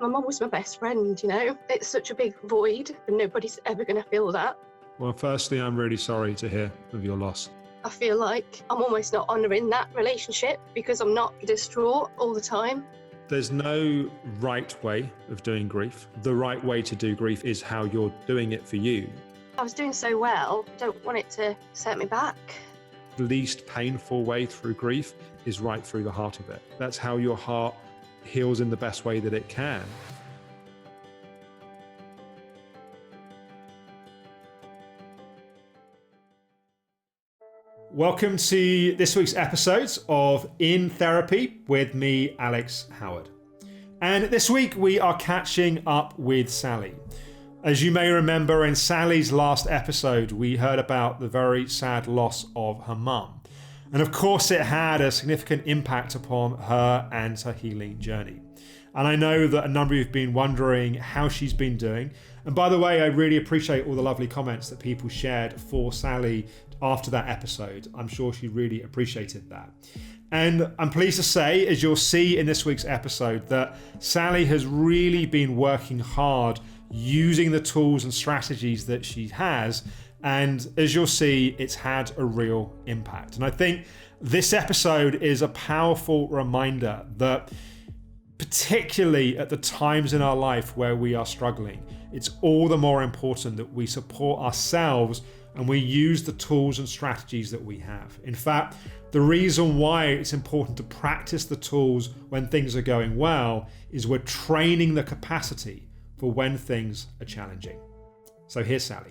My mum was my best friend, you know. It's such a big void and nobody's ever going to fill that. Well, firstly, I'm really sorry to hear of your loss. I feel like I'm almost not honouring that relationship because I'm not distraught all the time. There's no right way of doing grief. The right way to do grief is how you're doing it for you. I was doing so well, I don't want it to set me back. The least painful way through grief is right through the heart of it. That's how your heart heals in the best way that it can. Welcome to this week's episode of In Therapy with me, Alex Howard. And this week we are catching up with Sally. As you may remember, in Sally's last episode, we heard about the very sad loss of her mum. And of course, it had a significant impact upon her and her healing journey. And I know that a number of you have been wondering how she's been doing. And by the way, I really appreciate all the lovely comments that people shared for Sally after that episode. I'm sure she really appreciated that. And I'm pleased to say, as you'll see in this week's episode, that Sally has really been working hard using the tools and strategies that she has. And as you'll see, it's had a real impact. And I think this episode is a powerful reminder that particularly at the times in our life where we are struggling, it's all the more important that we support ourselves and we use the tools and strategies that we have. In fact, the reason why it's important to practice the tools when things are going well is we're training the capacity for when things are challenging. So here's Sally.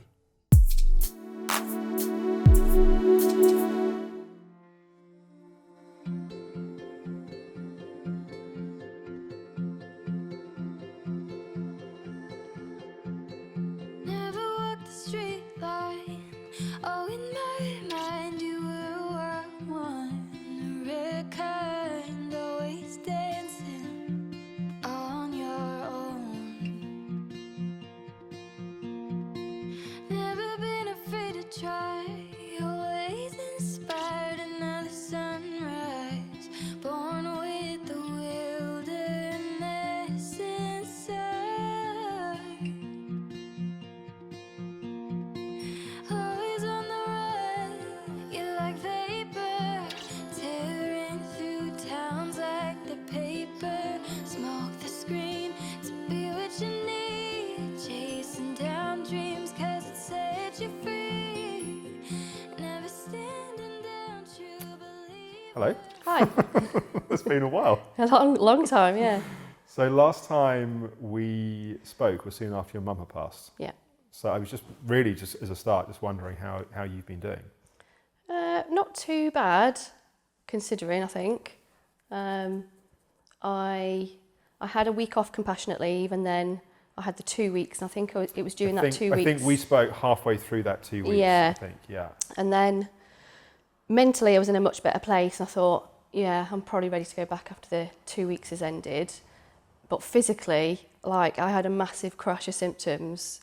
Hello. Hi. It's been a while. A long time, yeah. So last time we spoke was soon after your mum had passed. Yeah. So I was just really, just as a start, just wondering how you've been doing. Not too bad, considering, I think. I had a week off compassionate leave and then I had the 2 weeks, and I think it was during that 2 weeks. I think we spoke halfway through that 2 weeks, yeah. I think, yeah. And then mentally I was in a much better place. I thought, yeah, I'm probably ready to go back after the 2 weeks has ended. But physically, like, I had a massive crash of symptoms.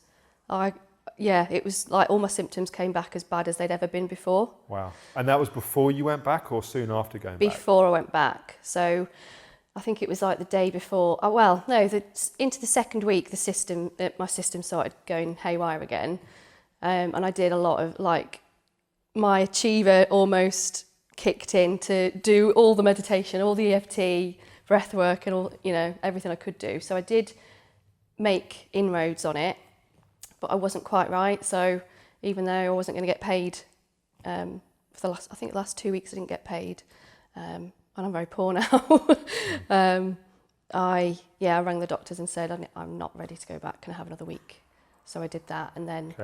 It was like all my symptoms came back as bad as they'd ever been before. Wow. And that was before you went back or soon after going back? Before I went back. So I think it was like the day before. Into the second week, my system started going haywire again. And I did a lot of, like, my achiever almost kicked in to do all the meditation, all the EFT, breath work and all, everything I could do. So I did make inroads on it, but I wasn't quite right. So even though I wasn't going to get paid for the last 2 weeks I didn't get paid, and I'm very poor now. I rang the doctors and said, I'm not ready to go back, can I have another week? So I did that, and then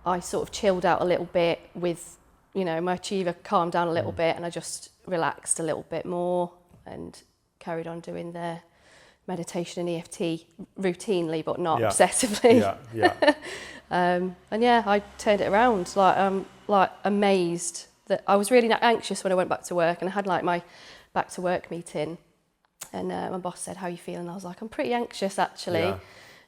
I sort of chilled out a little bit with, my achiever calmed down a little bit, and I just relaxed a little bit more and carried on doing the meditation and EFT routinely, but not obsessively. I turned it around. I'm amazed that I was really anxious when I went back to work, and I had like my back to work meeting, and my boss said, "How are you feeling?" I was like, "I'm pretty anxious actually,"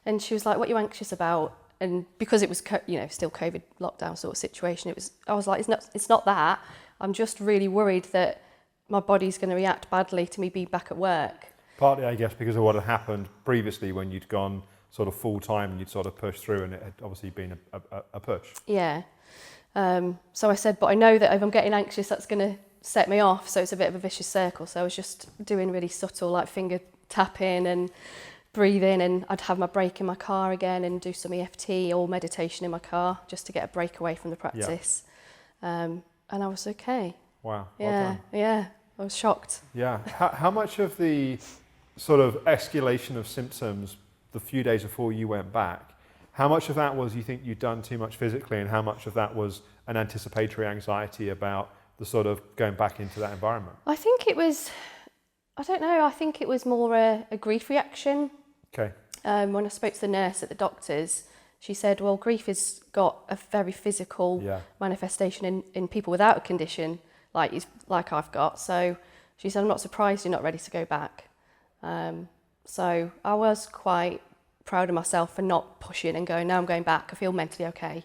and she was like, "What are you anxious about?" And because it was, still COVID lockdown sort of situation, I was like, it's not that. I'm just really worried that my body's going to react badly to me being back at work. Partly, I guess, because of what had happened previously when you'd gone sort of full time and you'd sort of pushed through, and it had obviously been a push. Yeah. So I said, but I know that if I'm getting anxious, that's going to set me off. So it's a bit of a vicious circle. So I was just doing really subtle, like finger tapping and breathing, and I'd have my break in my car again and do some EFT or meditation in my car just to get a break away from the practice. And I was okay. Wow. Yeah, Well done. yeah. I was shocked. Yeah. How much of the sort of escalation of symptoms the few days before you went back, how much of that was you think you'd done too much physically, and how much of that was an anticipatory anxiety about the sort of going back into that environment? I think it was, I don't know, I think it was more a grief reaction. Okay. When I spoke to the nurse at the doctor's, she said, well, grief has got a very physical manifestation in people without a condition like I've got. So she said, I'm not surprised you're not ready to go back. So I was quite proud of myself for not pushing and going, now I'm going back. I feel mentally okay.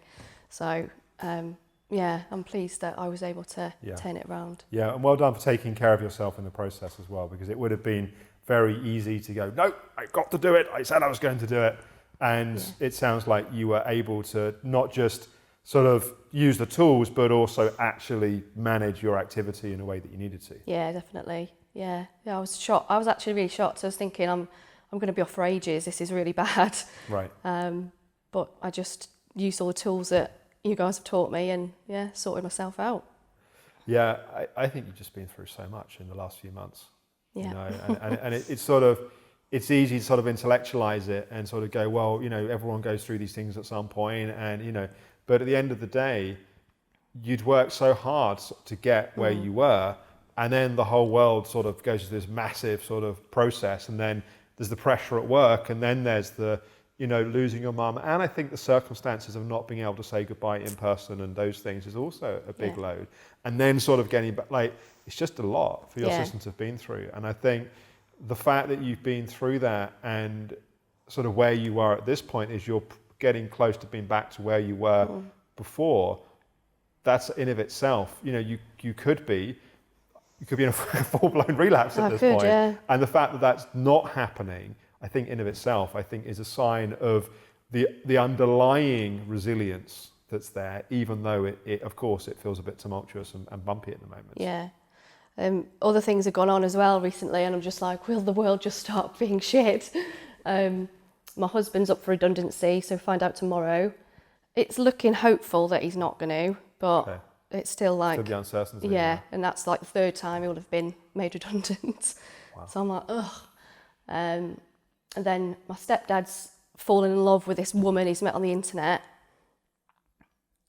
So, I'm pleased that I was able to turn it around. Yeah, and well done for taking care of yourself in the process as well, because it would have been very easy to go, no, I got to do it. I said I was going to do it. And it sounds like you were able to not just sort of use the tools, but also actually manage your activity in a way that you needed to. Yeah, definitely. Yeah, I was shocked. I was actually really shocked. I was thinking, I'm going to be off for ages. This is really bad. Right. But I just used all the tools that you guys have taught me, and sorted myself out. Yeah, I think you've just been through so much in the last few months. Yeah. You know, and it's sort of, it's easy to sort of intellectualize it and sort of go, well, you know, everyone goes through these things at some point, and you know, but at the end of the day, you'd worked so hard to get where you were, and then the whole world sort of goes through this massive sort of process, and then there's the pressure at work, and then there's the, you know, losing your mum, and I think the circumstances of not being able to say goodbye in person and those things is also a big load, and then sort of getting back, like, it's just a lot for your system to have been through. And I think the fact that you've been through that and sort of where you are at this point is you're getting close to being back to where you were before. That's in of itself, you know, you could be in a full-blown relapse at this point. Yeah. And the fact that that's not happening, I think in of itself, I think is a sign of the underlying resilience that's there, even though it of course it feels a bit tumultuous and bumpy at the moment. Yeah. Other things have gone on as well recently, and I'm just like, will the world just stop being shit? My husband's up for redundancy, so find out tomorrow. It's looking hopeful that he's not going to, but it's still like... Still the uncertainty. Yeah, and that's like the third time he would have been made redundant. Wow. So I'm like, ugh. And then my stepdad's fallen in love with this woman he's met on the internet,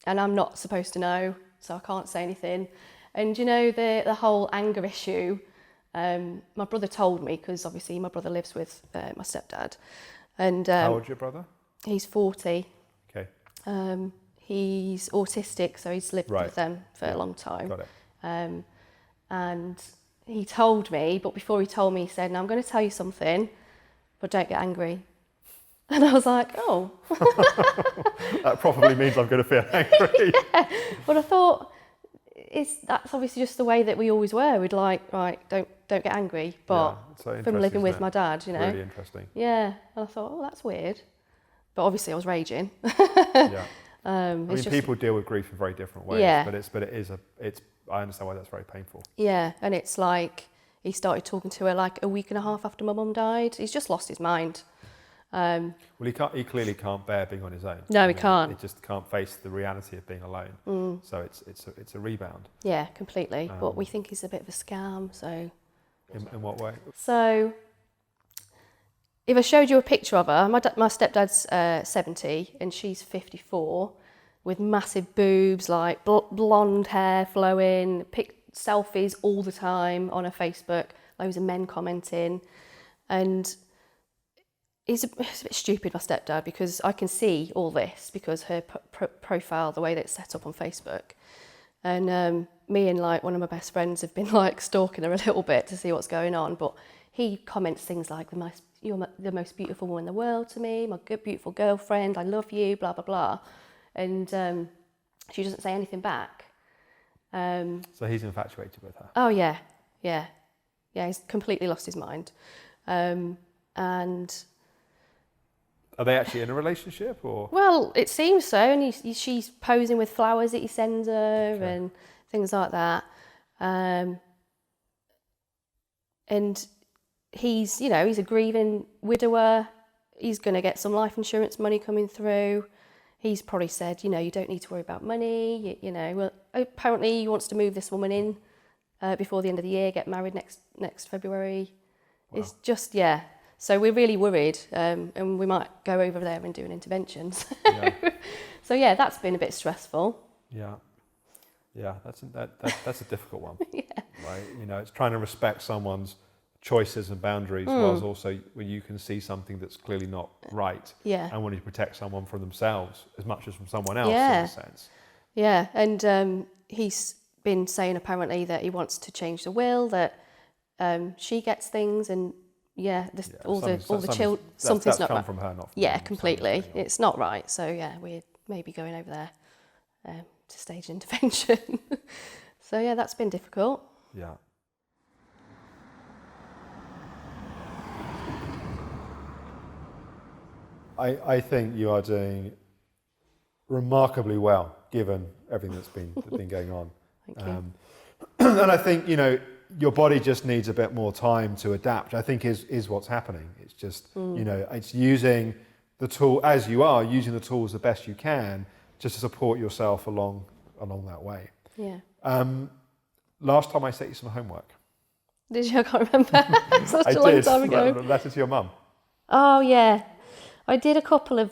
and I'm not supposed to know, so I can't say anything. And you know, the whole anger issue, my brother told me, because obviously my brother lives with my stepdad. And how old's your brother? He's 40. Okay. He's autistic, so he's lived with them for a long time. Got it. And he told me, but before he told me, he said, now I'm going to tell you something, but don't get angry. And I was like, oh. That probably means I'm going to feel angry. Yeah. But I thought, that's obviously just the way that we always were. We'd like, right, don't get angry. But from living with my dad, you know. Really interesting. Yeah. And I thought, oh, that's weird. But obviously I was raging. Yeah. I mean, just, people deal with grief in very different ways. Yeah. But I understand why that's very painful. Yeah. And it's like, he started talking to her like a week and a half after my mum died. He's just lost his mind. Well, he clearly can't bear being on his own. No, he can't. He just can't face the reality of being alone. So it's a rebound. Yeah, completely. But we think he's a bit of a scam. So. In what way? So, if I showed you a picture of her, my stepdad's 70 and she's 54, with massive boobs, like blonde hair flowing, selfies all the time on her Facebook, loads of men commenting, and. He's a bit stupid, my stepdad, because I can see all this because her profile, the way that it's set up on Facebook. And me and like one of my best friends have been like stalking her a little bit to see what's going on. But he comments things like, you're the most beautiful woman in the world to me, my good, beautiful girlfriend, I love you, blah, blah, blah. And she doesn't say anything back. So he's infatuated with her? Oh, yeah. He's completely lost his mind. And Are they actually in a relationship, or? well, it seems so. And she's posing with flowers that he sends her and things like that. And he's, you know, he's a grieving widower. He's going to get some life insurance money coming through. He's probably said, you know, you don't need to worry about money. You know, well, apparently he wants to move this woman in before the end of the year, get married next February. Wow. It's just, yeah. So we're really worried, and we might go over there and do an intervention. So yeah, that's been a bit stressful. Yeah, that's a difficult one. Yeah. Right, you know, it's trying to respect someone's choices and boundaries, whilst also when you can see something that's clearly not right. Yeah. And wanting to protect someone from themselves as much as from someone else, in a sense. Yeah, and he's been saying apparently that he wants to change the will, that she gets things, and something's not come right. from her, not from yeah, him, completely. It's not right. So yeah, we're maybe going over there to stage an intervention. So yeah, that's been difficult. Yeah. I think you are doing remarkably well, given everything that's been going on. Thank you. And I think, you know, your body just needs a bit more time to adapt, I think is what's happening. It's just, you know, it's using the tool, as you are, using the tools the best you can just to support yourself along that way. Yeah. Last time I set you some homework. Did you? I can't remember. Such a long time ago. A letter to your mum. Oh yeah. I did a couple of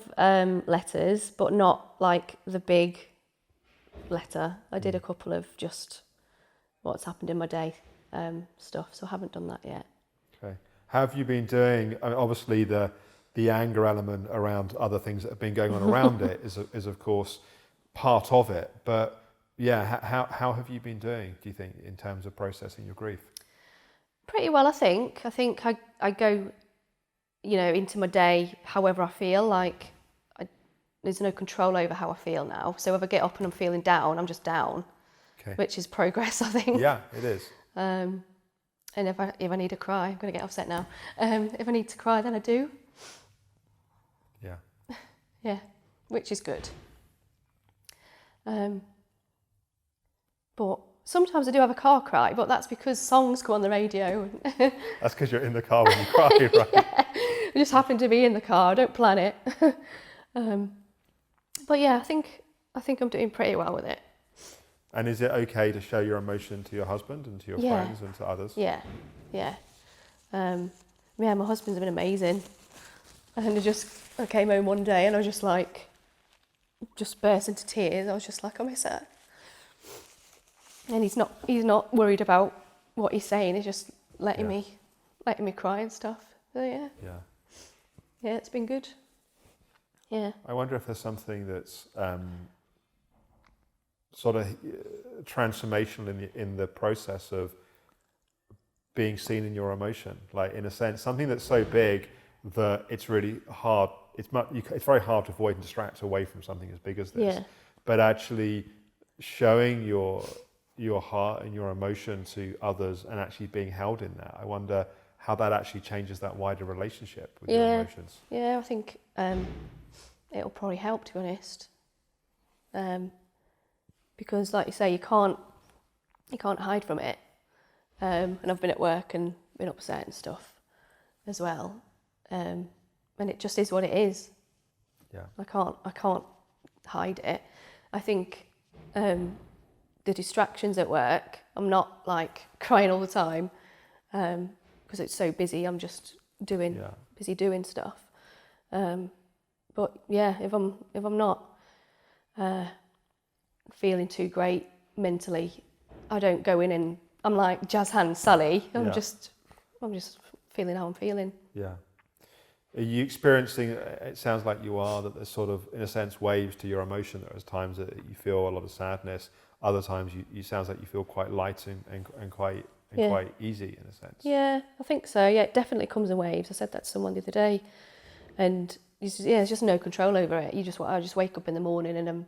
letters, but not like the big letter. I did a couple of just what's happened in my day stuff, so I haven't done that yet. Okay. How have you been doing? I mean, obviously, the anger element around other things that have been going on around it is of course part of it. But yeah, how have you been doing, do you think, in terms of processing your grief? Pretty well, I think. I think I go, you know, into my day however I feel. Like there's no control over how I feel now. So if I get up and I'm feeling down, I'm just down, which is progress, I think. Yeah, it is. And if I need to cry, I'm going to get upset now. If I need to cry, then I do. Yeah. Yeah, which is good. But sometimes I do have a car cry, but that's because songs go on the radio. That's because you're in the car when you cry, right? Yeah, I just happen to be in the car. I don't plan it. But yeah, I think I'm doing pretty well with it. And is it okay to show your emotion to your husband and to your friends and to others? Yeah. Yeah, my husband's been amazing. And I came home one day and I was just burst into tears. I was just like, I miss her. And he's not worried about what he's saying. He's just letting me cry and stuff. So yeah, it's been good. Yeah. I wonder if there's something that's sort of transformational in the process of being seen in your emotion, like in a sense, something that's so big that it's really hard. It's very hard to avoid and distract away from something as big as this. Yeah. But actually showing your heart and your emotion to others and actually being held in that, I wonder how that actually changes that wider relationship with your emotions. Yeah, I think it'll probably help, to be honest. Because like you say, you can't hide from it. And I've been at work and been upset and stuff as well. And it just is what it is. Yeah. I can't hide it. I think the distractions at work, I'm not like crying all the time because it's so busy. I'm just busy doing stuff. But yeah, if I'm not feeling too great mentally, I don't go in and I'm like jazz hands Sally. I'm just feeling how I'm feeling. Yeah. Are you experiencing, it sounds like you are, that there's sort of, in a sense, waves to your emotion? There's times that you feel a lot of sadness, other times you sounds like you feel quite light and quite easy, in a sense. Yeah, I think so. Yeah, it definitely comes in waves. I said that to someone the other day, and there's just no control over it. I just wake up in the morning and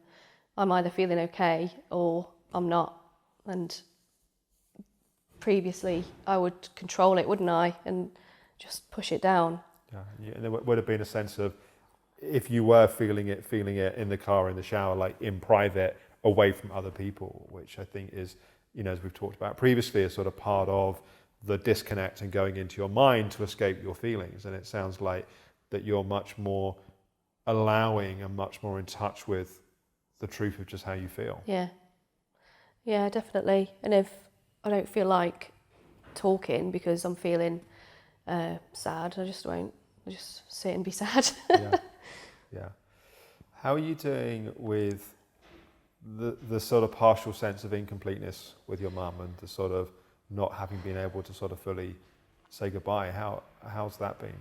I'm either feeling okay or I'm not. And previously I would control it, wouldn't I? And just push it down. Yeah, and there would have been a sense of, if you were feeling it in the car, in the shower, like in private, away from other people, which I think is, as we've talked about previously, is sort of part of the disconnect and going into your mind to escape your feelings. And it sounds like that you're much more allowing and much more in touch with the truth of just how you feel. Yeah, definitely. And if I don't feel like talking because I'm feeling sad, I just won't. I just sit and be sad. Yeah. How are you doing with the sort of partial sense of incompleteness with your mum, and the sort of not having been able to sort of fully say goodbye? How's that been?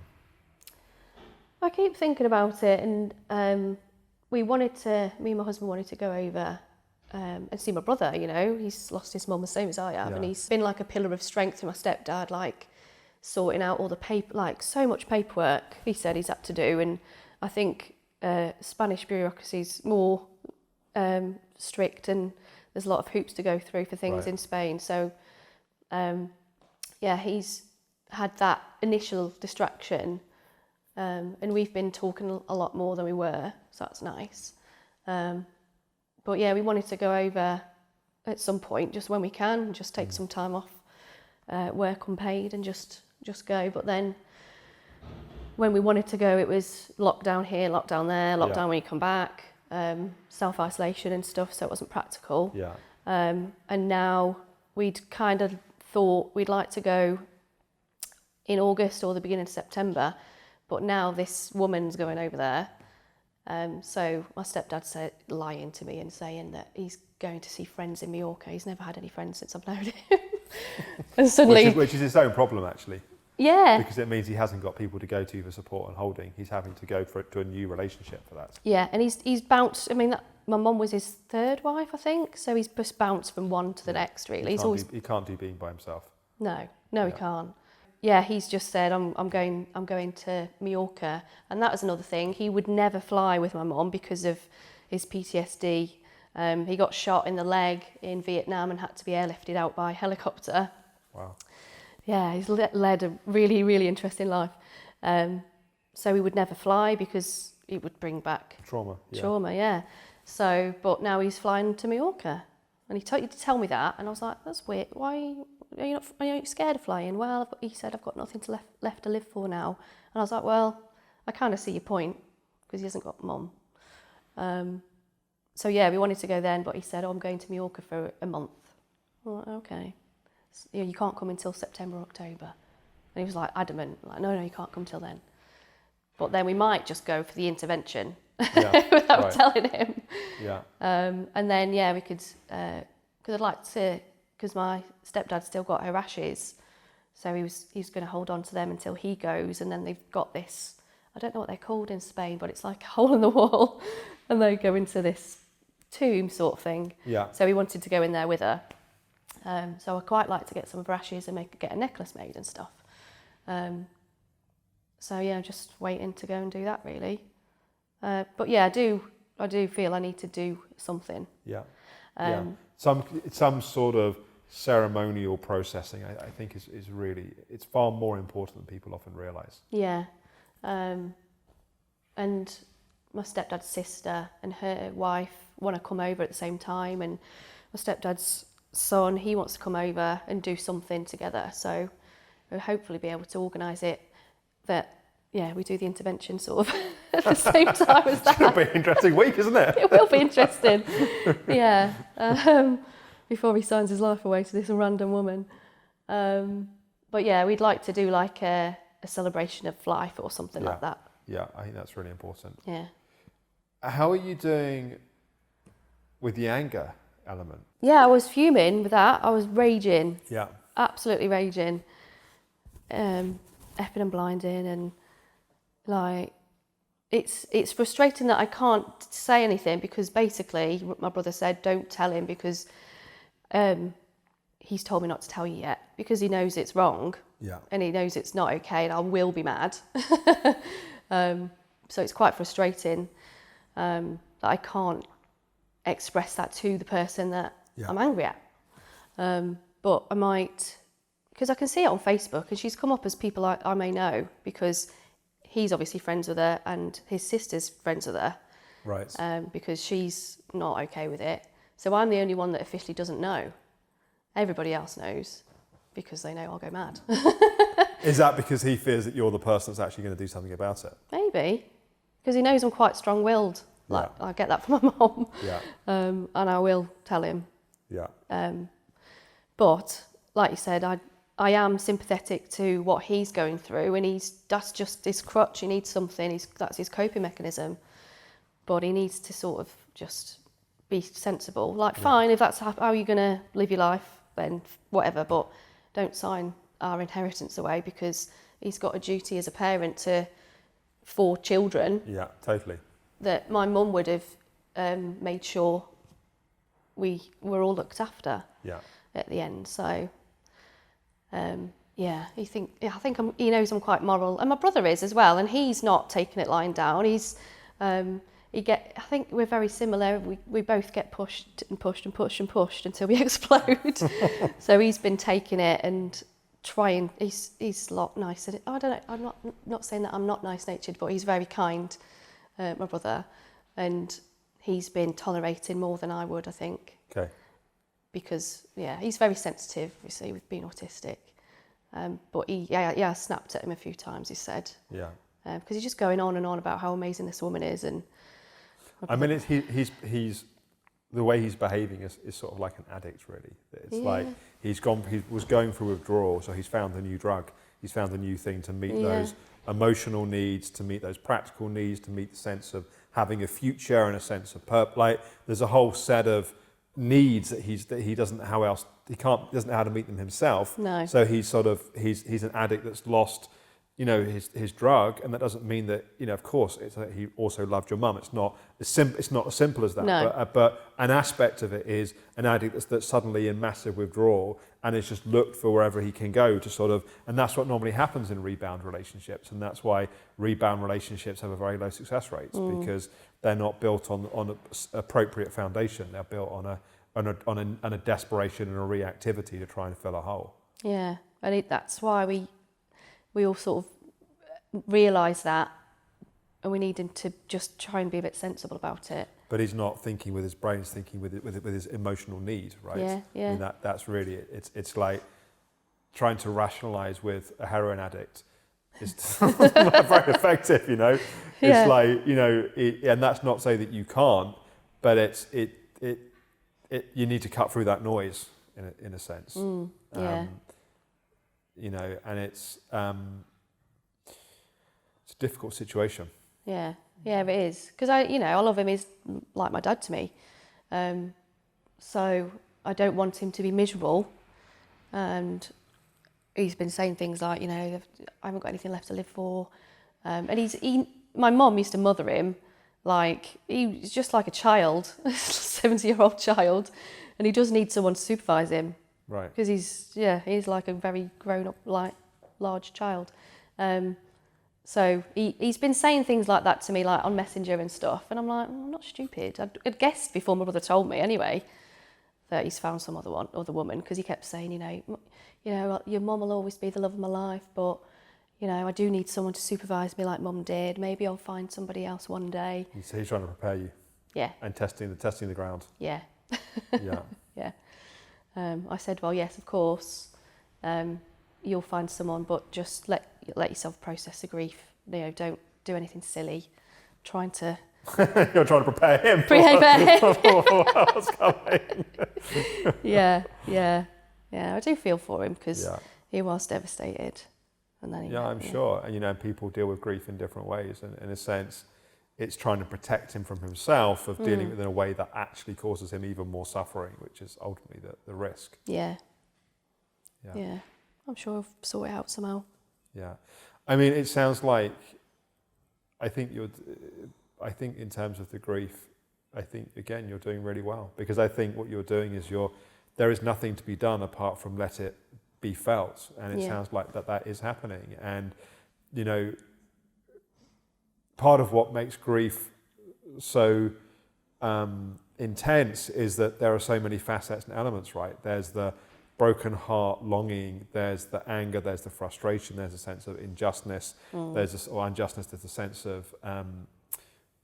I keep thinking about it, and me and my husband wanted to go over and see my brother. He's lost his mum the same as I have, and he's been like a pillar of strength to my stepdad, like sorting out all the paper, like so much paperwork he said he's had to do. And I think Spanish bureaucracy is more strict, and there's a lot of hoops to go through for things in Spain. So he's had that initial distraction, and we've been talking a lot more than we were, so that's nice. But yeah, we wanted to go over at some point, just when we can, just take some time off work unpaid and just go. But then when we wanted to go, it was lockdown here, lockdown there, lockdown when you come back, self-isolation and stuff, so it wasn't practical. And now we'd kind of thought we'd like to go in August or the beginning of September, but now this woman's going over there. So my stepdad said, lying to me and saying that he's going to see friends in Mallorca. He's never had any friends since I've known him. And suddenly, which is his own problem, actually. Yeah. Because it means he hasn't got people to go to for support and holding. He's having to go to a new relationship for that. Yeah, and he's bounced. I mean, my mum was his third wife, I think. So he's just bounced from one to the next, really. He can't do being by himself. No, he can't. Yeah, he's just said, I'm going to Mallorca. And that was another thing. He would never fly with my mum because of his PTSD. He got shot in the leg in Vietnam and had to be airlifted out by helicopter. Wow. Yeah, he's led a really, really interesting life. So he would never fly because it would bring back trauma, yeah. So, but now he's flying to Mallorca. And he told you to tell me that, and I was like, that's weird. Why are you scared of flying? Well, he said, I've got nothing left to live for now. And I was like, well, I kind of see your point, because he hasn't got mum. So yeah, we wanted to go then, but he said, I'm going to Mallorca for a month. I'm like, okay. So, you can't come until September, October. And he was like adamant, like, no, you can't come till then. But then we might just go for the intervention without telling him. Yeah. And then, we could, because I'd like to, because my stepdad's still got her ashes, so he's going to hold on to them until he goes, and then they've got this, I don't know what they're called in Spain, but it's like a hole in the wall, and they go into this tomb sort of thing. Yeah. So we wanted to go in there with her. So I quite like to get some of her ashes and get a necklace made and stuff. So yeah, just waiting to go and do that, really. But yeah, I do feel I need to do something. Yeah. Some sort of ceremonial processing, I think is really, it's far more important than people often realise. Yeah. And my stepdad's sister and her wife want to come over at the same time, and my stepdad's son, he wants to come over and do something together. So we'll hopefully be able to organise it that, we do the intervention sort of at the same time as that. It'll be an interesting week, isn't it? It will be interesting. Before he signs his life away to this random woman. But yeah, we'd like to do like a celebration of life or something like that. Yeah, I think that's really important. Yeah. How are you doing with the anger element? Yeah, I was fuming with that. I was raging. Yeah. Absolutely raging. Effing and blinding, and like it's frustrating that I can't say anything, because basically my brother said don't tell him because he's told me not to tell you yet, because he knows it's wrong. Yeah. And he knows it's not okay, and I will be mad. So it's quite frustrating that I can't express that to the person that I'm angry at. But I might because I can see it on Facebook, and she's come up as people I may know, because he's obviously friends with her and his sister's friends with her. Right. Because she's not okay with it. So I'm the only one that officially doesn't know. Everybody else knows because they know I'll go mad. Is that because he fears that you're the person that's actually going to do something about it? Maybe. Because he knows I'm quite strong-willed. Like, Yeah. I get that from my mum. Yeah. And I will tell him. Yeah. But, like you said, I am sympathetic to what he's going through, and that's just his crutch. He needs something. That's his coping mechanism. But he needs to sort of just be sensible. Like, fine, if that's how you're going to live your life, then whatever, but don't sign our inheritance away, because he's got a duty as a parent to 4 children. Yeah, totally. That my mum would have made sure we were all looked after at the end. So, I think he knows I'm quite moral, and my brother is as well, and he's not taking it lying down. I think we're very similar. We both get pushed and pushed and pushed and pushed until we explode. So he's been taking it and trying. He's a lot nicer. I don't know. I'm not saying that I'm not nice-natured, but he's very kind, my brother, and he's been tolerating more than I would, I think. Okay. Because he's very sensitive, obviously, with being autistic. But he snapped at him a few times. He said. Yeah. Because he's just going on and on about how amazing this woman is, and. I mean, he's the way he's behaving is sort of like an addict, really. It's like he was going through withdrawal, so he's found a new drug. He's found a new thing to meet those emotional needs, to meet those practical needs, to meet the sense of having a future and a sense of purpose. Like, there's a whole set of needs that he doesn't know how to meet them himself. No. So he's an addict that's lost, his drug, and that doesn't mean that, of course, he also loved your mum. It's not as simple as that. No. But an aspect of it is an addict that's suddenly in massive withdrawal and has just looked for wherever he can go to and that's what normally happens in rebound relationships, and that's why rebound relationships have a very low success rates, because they're not built on an appropriate foundation. They're built on a desperation and a reactivity to try and fill a hole. Yeah, I think that's why we all sort of realise that, and we need him to just try and be a bit sensible about it. But he's not thinking with his brain; he's thinking with his emotional need, right? Yeah, yeah. I mean, that's really it. It's like trying to rationalise with a heroin addict. It's not very effective, It's like, and that's not to say that you can't, but you need to cut through that noise in a sense. Yeah. And it's a difficult situation. Yeah, it is. Because I love him. He's like my dad to me. So I don't want him to be miserable. And he's been saying things like, I haven't got anything left to live for. And my mum used to mother him like he's just like a child, 70-year-old child, and he does need someone to supervise him. Right. Because he's like a very grown-up, like large child. So he's been saying things like that to me, like on Messenger and stuff, and I'm like, I'm not stupid. I'd guessed before my brother told me anyway that he's found some other woman, because he kept saying, your mum will always be the love of my life, but I do need someone to supervise me like mum did. Maybe I'll find somebody else one day. So he's trying to prepare you. Yeah. And testing the ground. Yeah. Yeah. Yeah. I said, well, yes, of course, you'll find someone, but just let yourself process the grief. Don't do anything silly. Trying to. You're trying to prepare him. For what's coming. Yeah. I do feel for him, because he was devastated, and then I'm sure. And people deal with grief in different ways, and in a sense, it's trying to protect him from himself, of dealing with it in a way that actually causes him even more suffering, which is ultimately the risk. Yeah. I'm sure I'll sort it out somehow. Yeah. I mean, it sounds like, I think in terms of the grief, I think, again, you're doing really well, because I think what you're doing is there is nothing to be done apart from let it be felt. And it sounds like that is happening. And, part of what makes grief so intense is that there are so many facets and elements, right? There's the broken heart longing, there's the anger, there's the frustration, there's a sense of injustice, or unjustness, there's a sense of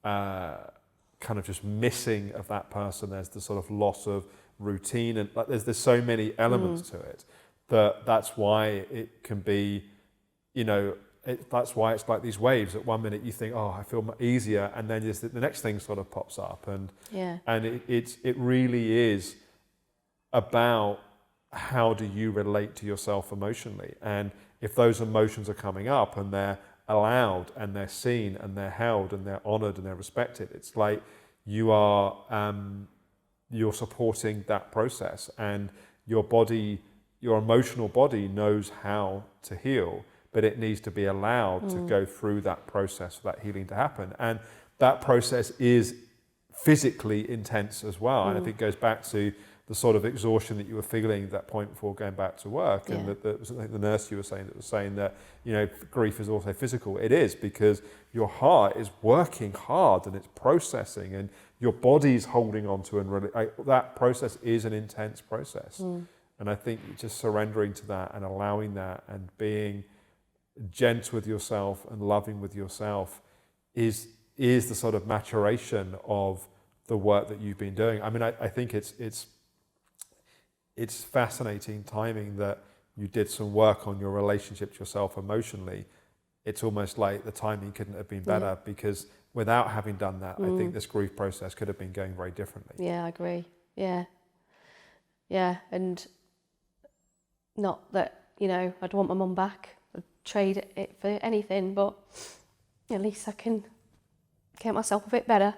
kind of just missing of that person, there's the sort of loss of routine, and like there's so many elements to it that's why it can be, that's why it's like these waves. At 1 minute you think, oh, I feel easier, and then the next thing sort of pops up, and it really is about how do you relate to yourself emotionally, and if those emotions are coming up and they're allowed and they're seen and they're held and they're honoured and they're respected, it's like you're supporting that process, and your body, your emotional body knows how to heal, but it needs to be allowed to go through that process for that healing to happen. And that process is physically intense as well. And I think it goes back to the sort of exhaustion that you were feeling at that point before going back to work. And the nurse you were saying that was saying that, grief is also physical. It is, because your heart is working hard and it's processing, and your body's holding on to, and really, that process is an intense process. And I think just surrendering to that and allowing that and being gentle with yourself and loving with yourself is the sort of maturation of the work that you've been doing. I mean, I think it's fascinating timing that you did some work on your relationship to yourself emotionally. It's almost like the timing couldn't have been better, because without having done that, I think this grief process could have been going very differently. Yeah, I agree. Yeah, and not that, I'd want my mum back, I'd trade it for anything, but at least I can get myself a bit better.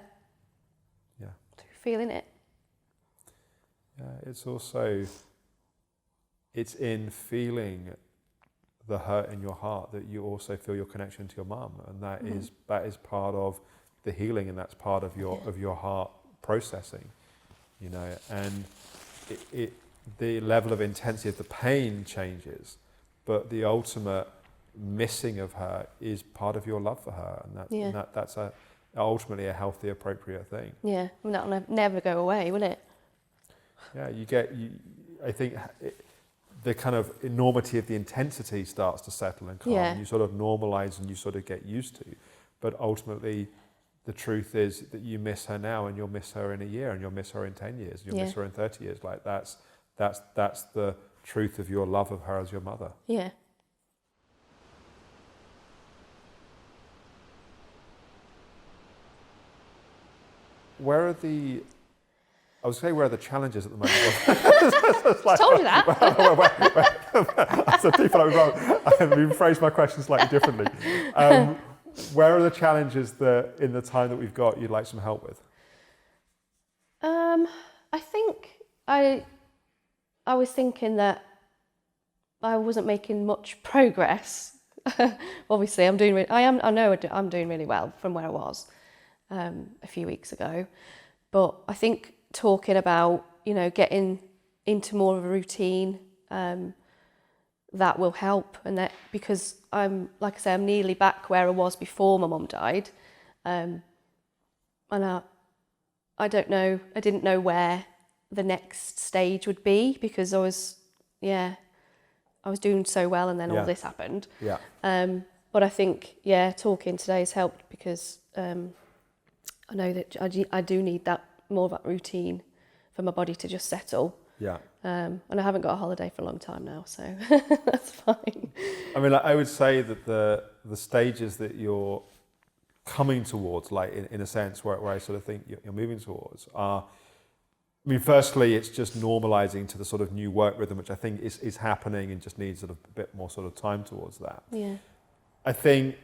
Yeah. Feeling it. Yeah, it's in feeling the hurt in your heart that you also feel your connection to your mum, and that is part of the healing, and that's part of your heart processing, and the level of intensity of the pain changes, but the ultimate missing of her is part of your love for her, and that's ultimately a healthy, appropriate thing. Yeah, and that'll never go away, will it? Yeah, I think the kind of enormity of the intensity starts to settle and calm. Yeah. You sort of normalize and you sort of get used to. But ultimately, the truth is that you miss her now, and you'll miss her in a year, and you'll miss her in 10 years, and you'll miss her in 30 years. Like that's the truth of your love of her as your mother. Yeah. Where are the challenges at the moment? Like, told you that. So people I've rephrased my question slightly differently. Where are the challenges that in the time that we've got you'd like some help with? I think I was thinking that I wasn't making much progress. Obviously, I'm doing really well from where I was a few weeks ago, but I think talking about getting into more of a routine, that will help, and that because I'm nearly back where I was before my mum died, and I didn't know where the next stage would be, because I was doing so well, and then all this happened. Yeah. But I think talking today has helped, because I know that I do need more of that routine for my body to just settle. Yeah. And I haven't got a holiday for a long time now, so that's fine. I mean, I would say that the stages that you're coming towards, like in a sense, where I sort of think you're moving towards are, I mean, firstly, it's just normalizing to the sort of new work rhythm, which I think is happening and just needs sort of a bit more sort of time towards that. Yeah. I think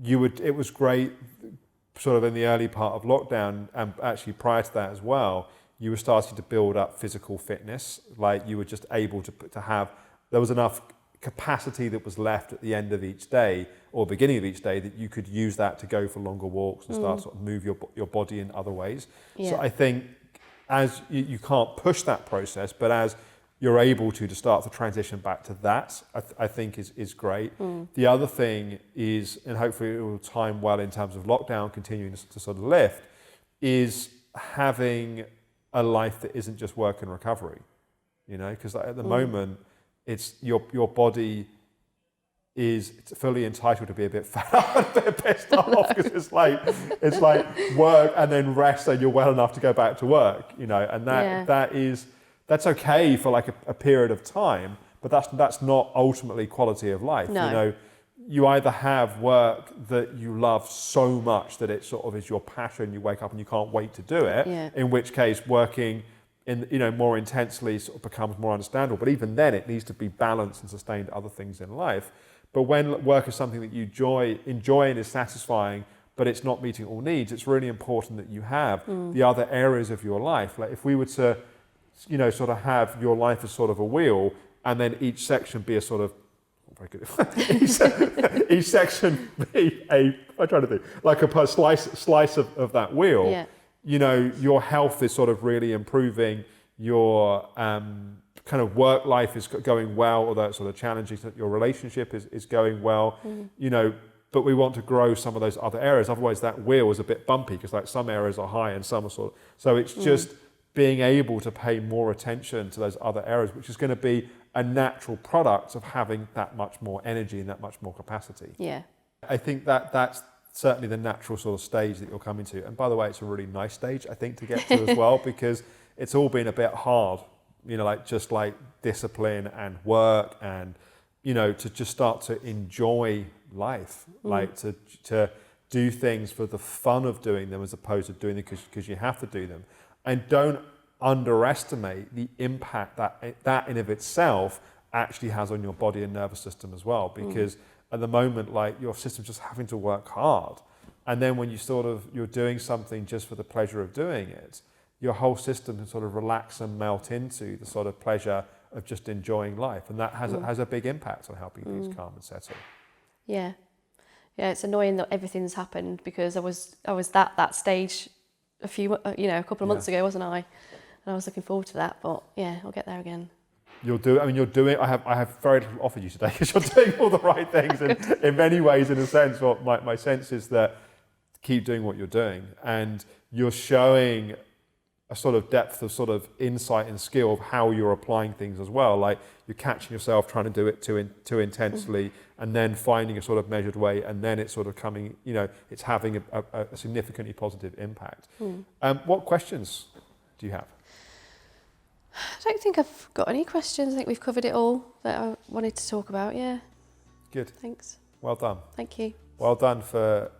it was great sort of in the early part of lockdown, and actually prior to that as well, you were starting to build up physical fitness. Like you were just able to have, there was enough capacity that was left at the end of each day or beginning of each day that you could use that to go for longer walks and start to sort of move your body in other ways. Yeah. So I think as you can't push that process, but as you're able to start the transition back to that, I think is great. The other thing is, and hopefully it will time well in terms of lockdown continuing to sort of lift, is having a life that isn't just work and recovery. you know, because like, at the moment, it's your body is fully entitled to be a bit fat up and a bit pissed off, because it's like work and then rest so you're well enough to go back to work, you know, and that's okay for like a period of time, but that's not ultimately quality of life. No. You know, you either have work that you love so much that it sort of is your passion, you wake up and you can't wait to do it, in which case working in, you know, more intensely sort of becomes more understandable, but even then it needs to be balanced and sustained to other things in life. But when work is something that you enjoy and is satisfying, but it's not meeting all needs, it's really important that you have the other areas of your life. Like if we were to, you know, sort of have your life as sort of a wheel, and then each section be a sort of, very good. each section be I'm trying to think, like a slice of that wheel. Yeah. You know, your health is sort of really improving, your kind of work life is going well, although it's sort of challenging, your relationship is going well, you know, but we want to grow some of those other areas. Otherwise that wheel is a bit bumpy, because like some areas are high and some are sort of, so it's just being able to pay more attention to those other areas, which is going to be a natural product of having that much more energy and that much more capacity. Yeah. I think that's certainly the natural sort of stage that you're coming to. And by the way, it's a really nice stage, I think, to get to as well, because it's all been a bit hard, you know, like just like discipline and work and, you know, to just start to enjoy life, like to do things for the fun of doing them as opposed to doing them because you have to do them. And don't underestimate the impact that in of itself actually has on your body and nervous system as well, because at the moment, like your system's just having to work hard. And then when you're doing something just for the pleasure of doing it, your whole system can sort of relax and melt into the sort of pleasure of just enjoying life. And that has a big impact on helping things calm and settle. Yeah. Yeah, it's annoying that everything's happened, because I was at that stage a couple of months ago, wasn't I? And I was looking forward to that, but yeah, I'll get there again. You're doing. I have very little offered you today, because you're doing all the right things, and in many ways, in a sense, what my sense is that keep doing what you're doing, and you're showing a sort of depth of sort of insight and skill of how you're applying things as well. Like you're catching yourself trying to do it too intensely, and then finding a sort of measured way, and then it's sort of coming, you know, it's having a significantly positive impact. What questions do you have? I don't think I've got any questions. I think we've covered it all that I wanted to talk about. Yeah. Good. Thanks. Well done. Thank you. Well done for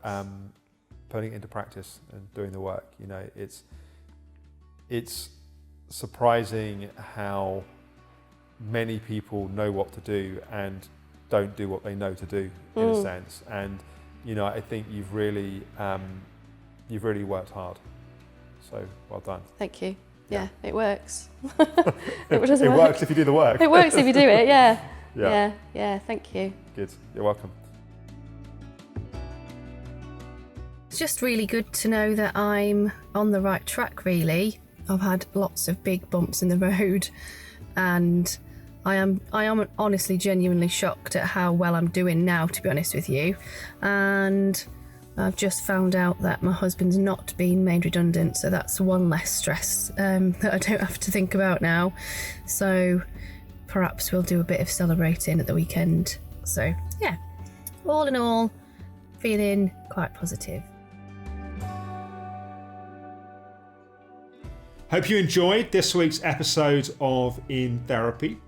putting it into practice and doing the work. You know, it's surprising how many people know what to do and don't do what they know to do, in a sense. And you know, I think you've really worked hard. So well done. Thank you. Yeah, it works. It works if you do the work. It works if you do it, yeah. Yeah, thank you. Good, you're welcome. It's just really good to know that I'm on the right track, really. I've had lots of big bumps in the road, and I am honestly, genuinely shocked at how well I'm doing now, to be honest with you. And I've just found out that my husband's not been made redundant, so that's one less stress that I don't have to think about now. So perhaps we'll do a bit of celebrating at the weekend. So yeah, all in all, feeling quite positive. Hope you enjoyed this week's episode of In Therapy.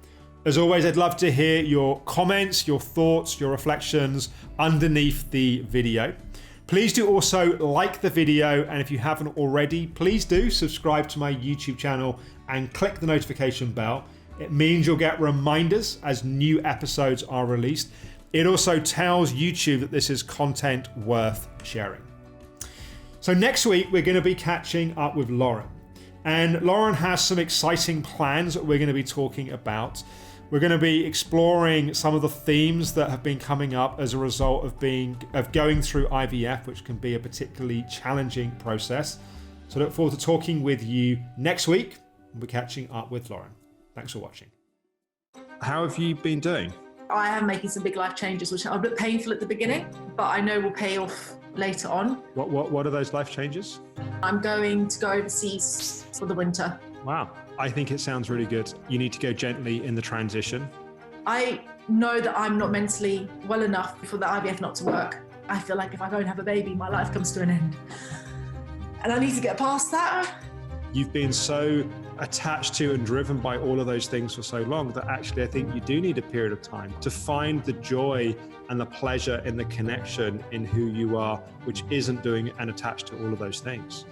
As always, I'd love to hear your comments, your thoughts, your reflections underneath the video. Please do also like the video, and if you haven't already, please do subscribe to my YouTube channel and click the notification bell. It means you'll get reminders as new episodes are released. It also tells YouTube that this is content worth sharing. So next week, we're going to be catching up with Lauren. And Lauren has some exciting plans that we're going to be talking about. We're going to be exploring some of the themes that have been coming up as a result of going through IVF, which can be a particularly challenging process. So I look forward to talking with you next week. We're catching up with Lauren. Thanks for watching. How have you been doing? I am making some big life changes, which are a bit painful at the beginning, but I know will pay off later on. What are those life changes? I'm going to go overseas for the winter. Wow. I think it sounds really good. You need to go gently in the transition. I know that I'm not mentally well enough for the IVF not to work. I feel like if I don't have a baby, my life comes to an end. And I need to get past that. You've been so attached to and driven by all of those things for so long that actually I think you do need a period of time to find the joy and the pleasure in the connection in who you are, which isn't doing and attached to all of those things.